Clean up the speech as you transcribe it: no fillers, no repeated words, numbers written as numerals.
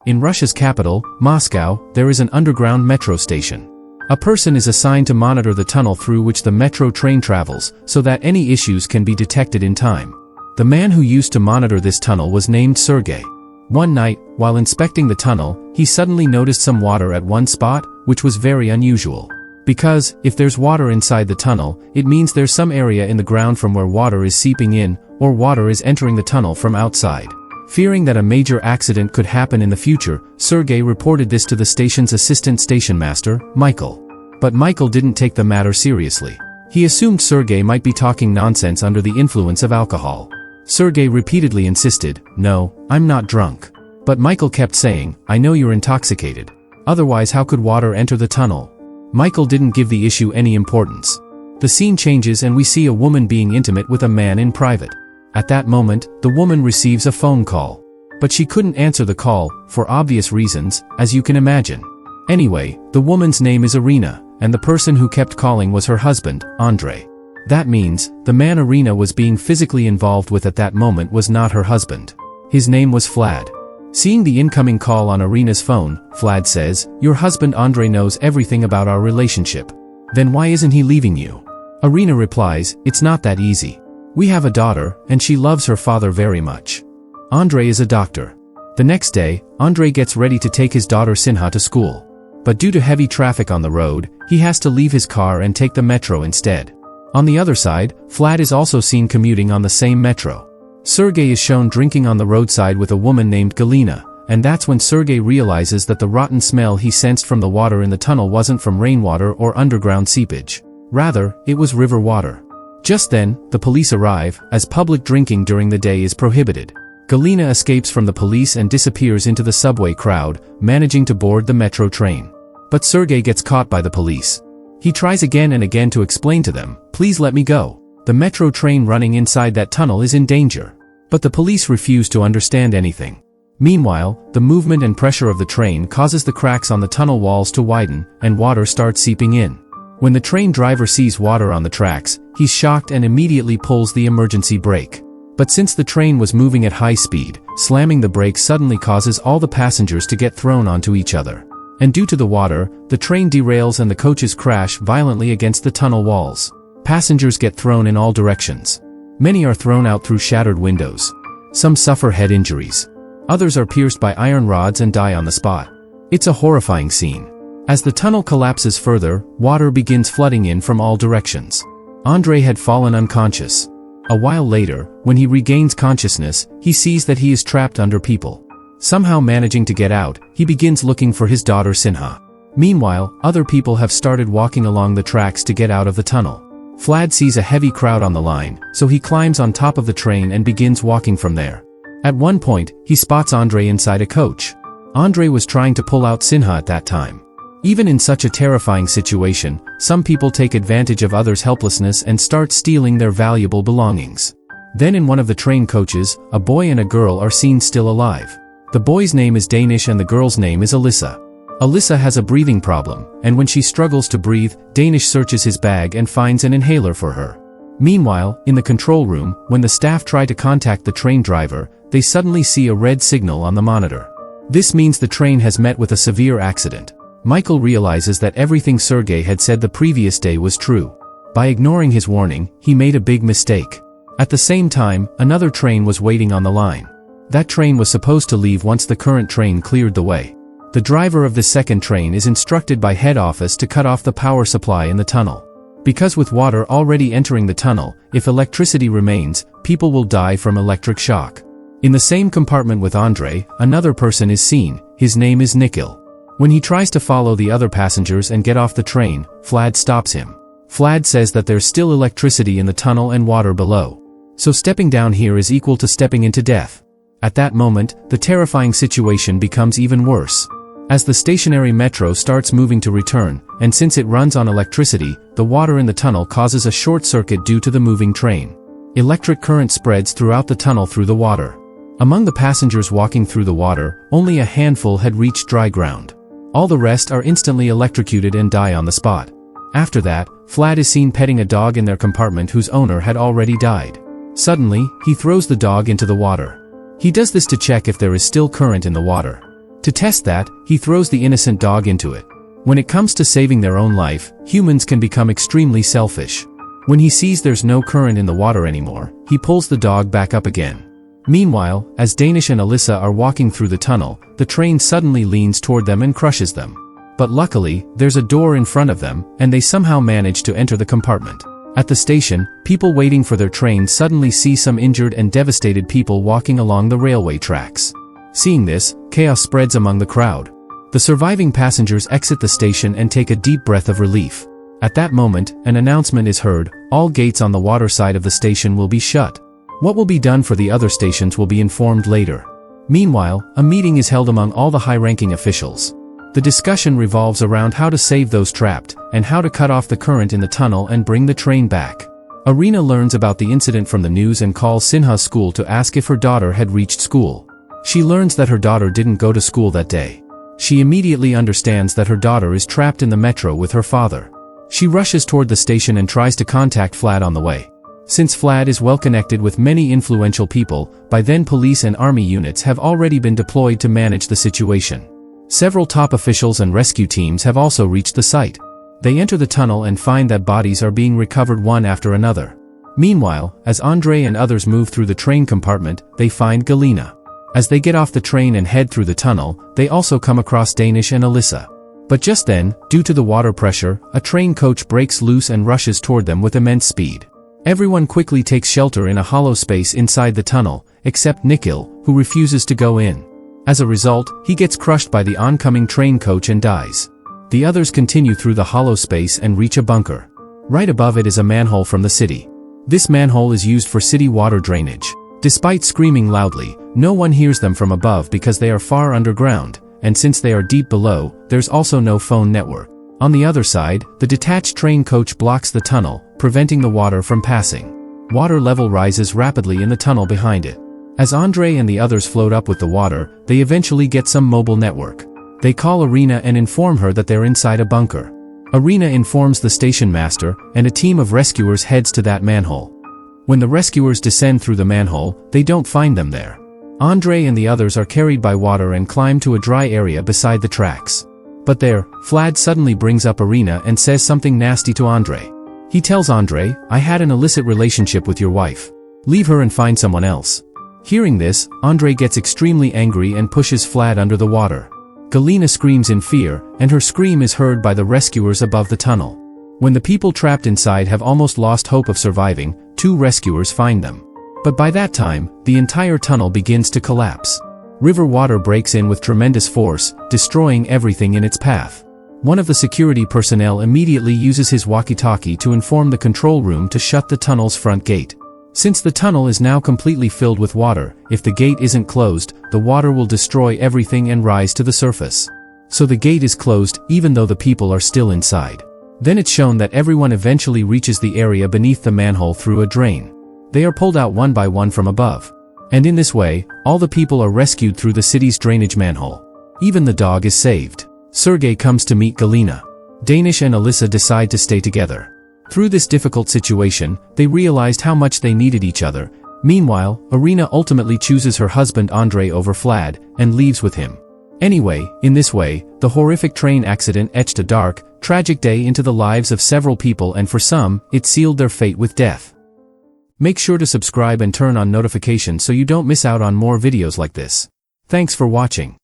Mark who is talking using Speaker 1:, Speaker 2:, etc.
Speaker 1: In Russia's capital, Moscow, there is an underground metro station. A person is assigned to monitor the tunnel through which the metro train travels, so that any issues can be detected in time. The man who used to monitor this tunnel was named Sergei. One night, while inspecting the tunnel, he suddenly noticed some water at one spot, which was very unusual. Because, if there's water inside the tunnel, it means there's some area in the ground from where water is seeping in, or water is entering the tunnel from outside. Fearing that a major accident could happen in the future, Sergei reported this to the station's assistant station master, Michael. But Michael didn't take the matter seriously. He assumed Sergei might be talking nonsense under the influence of alcohol. Sergei repeatedly insisted, "No, I'm not drunk." But Michael kept saying, "I know you're intoxicated. Otherwise how could water enter the tunnel?" Michael didn't give the issue any importance. The scene changes and we see a woman being intimate with a man in private. At that moment, the woman receives a phone call. But she couldn't answer the call, for obvious reasons, as you can imagine. Anyway, the woman's name is Irina, and the person who kept calling was her husband, Andrei. That means, the man Irina was being physically involved with at that moment was not her husband. His name was Vlad. Seeing the incoming call on Irina's phone, Vlad says, "Your husband Andrei knows everything about our relationship. Then why isn't he leaving you?" Irina replies, "It's not that easy. We have a daughter, and she loves her father very much. Andrei is a doctor." The next day, Andrei gets ready to take his daughter Sinha to school. But due to heavy traffic on the road, he has to leave his car and take the metro instead. On the other side, Vlad is also seen commuting on the same metro. Sergei is shown drinking on the roadside with a woman named Galina, and that's when Sergei realizes that the rotten smell he sensed from the water in the tunnel wasn't from rainwater or underground seepage. Rather, it was river water. Just then, the police arrive, as public drinking during the day is prohibited. Galina escapes from the police and disappears into the subway crowd, managing to board the metro train. But Sergei gets caught by the police. He tries again and again to explain to them, "Please let me go. The metro train running inside that tunnel is in danger." But the police refuse to understand anything. Meanwhile, the movement and pressure of the train causes the cracks on the tunnel walls to widen, and water starts seeping in. When the train driver sees water on the tracks, he's shocked and immediately pulls the emergency brake. But since the train was moving at high speed, slamming the brake suddenly causes all the passengers to get thrown onto each other. And due to the water, the train derails and the coaches crash violently against the tunnel walls. Passengers get thrown in all directions. Many are thrown out through shattered windows. Some suffer head injuries. Others are pierced by iron rods and die on the spot. It's a horrifying scene. As the tunnel collapses further, water begins flooding in from all directions. Andrei had fallen unconscious. A while later, when he regains consciousness, he sees that he is trapped under people. Somehow managing to get out, he begins looking for his daughter Sinha. Meanwhile, other people have started walking along the tracks to get out of the tunnel. Vlad sees a heavy crowd on the line, so he climbs on top of the train and begins walking from there. At one point, he spots Andrei inside a coach. Andrei was trying to pull out Sinha at that time. Even in such a terrifying situation, some people take advantage of others' helplessness and start stealing their valuable belongings. Then in one of the train coaches, a boy and a girl are seen still alive. The boy's name is Danish and the girl's name is Alyssa. Alyssa has a breathing problem, and when she struggles to breathe, Danish searches his bag and finds an inhaler for her. Meanwhile, in the control room, when the staff try to contact the train driver, they suddenly see a red signal on the monitor. This means the train has met with a severe accident. Michael realizes that everything Sergei had said the previous day was true. By ignoring his warning, he made a big mistake. At the same time, another train was waiting on the line. That train was supposed to leave once the current train cleared the way. The driver of the second train is instructed by head office to cut off the power supply in the tunnel. Because with water already entering the tunnel, if electricity remains, people will die from electric shock. In the same compartment with Andrei, another person is seen. His name is Nikhil. When he tries to follow the other passengers and get off the train, Vlad stops him. Vlad says that there's still electricity in the tunnel and water below. So stepping down here is equal to stepping into death. At that moment, the terrifying situation becomes even worse. As the stationary metro starts moving to return, and since it runs on electricity, the water in the tunnel causes a short circuit due to the moving train. Electric current spreads throughout the tunnel through the water. Among the passengers walking through the water, only a handful had reached dry ground. All the rest are instantly electrocuted and die on the spot. After that, Vlad is seen petting a dog in their compartment whose owner had already died. Suddenly, he throws the dog into the water. He does this to check if there is still current in the water. To test that, he throws the innocent dog into it. When it comes to saving their own life, humans can become extremely selfish. When he sees there's no current in the water anymore, he pulls the dog back up again. Meanwhile, as Danish and Alyssa are walking through the tunnel, the train suddenly leans toward them and crushes them. But luckily, there's a door in front of them, and they somehow manage to enter the compartment. At the station, people waiting for their train suddenly see some injured and devastated people walking along the railway tracks. Seeing this, chaos spreads among the crowd. The surviving passengers exit the station and take a deep breath of relief. At that moment, an announcement is heard: all gates on the water side of the station will be shut. What will be done for the other stations will be informed later. Meanwhile, a meeting is held among all the high-ranking officials. The discussion revolves around how to save those trapped, and how to cut off the current in the tunnel and bring the train back. Arena learns about the incident from the news and calls Sinha's school to ask if her daughter had reached school. She learns that her daughter didn't go to school that day. She immediately understands that her daughter is trapped in the metro with her father. She rushes toward the station and tries to contact Vlad on the way. Since Vlad is well connected with many influential people, by then police and army units have already been deployed to manage the situation. Several top officials and rescue teams have also reached the site. They enter the tunnel and find that bodies are being recovered one after another. Meanwhile, as Andre and others move through the train compartment, they find Galina. As they get off the train and head through the tunnel, they also come across Danish and Alyssa. But just then, due to the water pressure, a train coach breaks loose and rushes toward them with immense speed. Everyone quickly takes shelter in a hollow space inside the tunnel, except Nikhil, who refuses to go in. As a result, he gets crushed by the oncoming train coach and dies. The others continue through the hollow space and reach a bunker. Right above it is a manhole from the city. This manhole is used for city water drainage. Despite screaming loudly, no one hears them from above because they are far underground, and since they are deep below, there's also no phone network. On the other side, the detached train coach blocks the tunnel, preventing the water from passing. Water level rises rapidly in the tunnel behind it. As Andre and the others float up with the water, they eventually get some mobile network. They call Arena and inform her that they're inside a bunker. Arena informs the station master, and a team of rescuers heads to that manhole. When the rescuers descend through the manhole, they don't find them there. Andre and the others are carried by water and climb to a dry area beside the tracks. But there, Vlad suddenly brings up Arena and says something nasty to Andre. He tells Andre, "I had an illicit relationship with your wife. Leave her and find someone else." Hearing this, Andre gets extremely angry and pushes Vlad under the water. Galina screams in fear, and her scream is heard by the rescuers above the tunnel. When the people trapped inside have almost lost hope of surviving, two rescuers find them. But by that time, the entire tunnel begins to collapse. River water breaks in with tremendous force, destroying everything in its path. One of the security personnel immediately uses his walkie-talkie to inform the control room to shut the tunnel's front gate. Since the tunnel is now completely filled with water, if the gate isn't closed, the water will destroy everything and rise to the surface. So the gate is closed, even though the people are still inside. Then it's shown that everyone eventually reaches the area beneath the manhole through a drain. They are pulled out one by one from above. And in this way, all the people are rescued through the city's drainage manhole. Even the dog is saved. Sergei comes to meet Galina. Danish and Alyssa decide to stay together. Through this difficult situation, they realized how much they needed each other. Meanwhile, Arena ultimately chooses her husband Andre over Vlad, and leaves with him. Anyway, in this way, the horrific train accident etched a dark, tragic day into the lives of several people, and for some, it sealed their fate with death. Make sure to subscribe and turn on notifications so you don't miss out on more videos like this. Thanks for watching.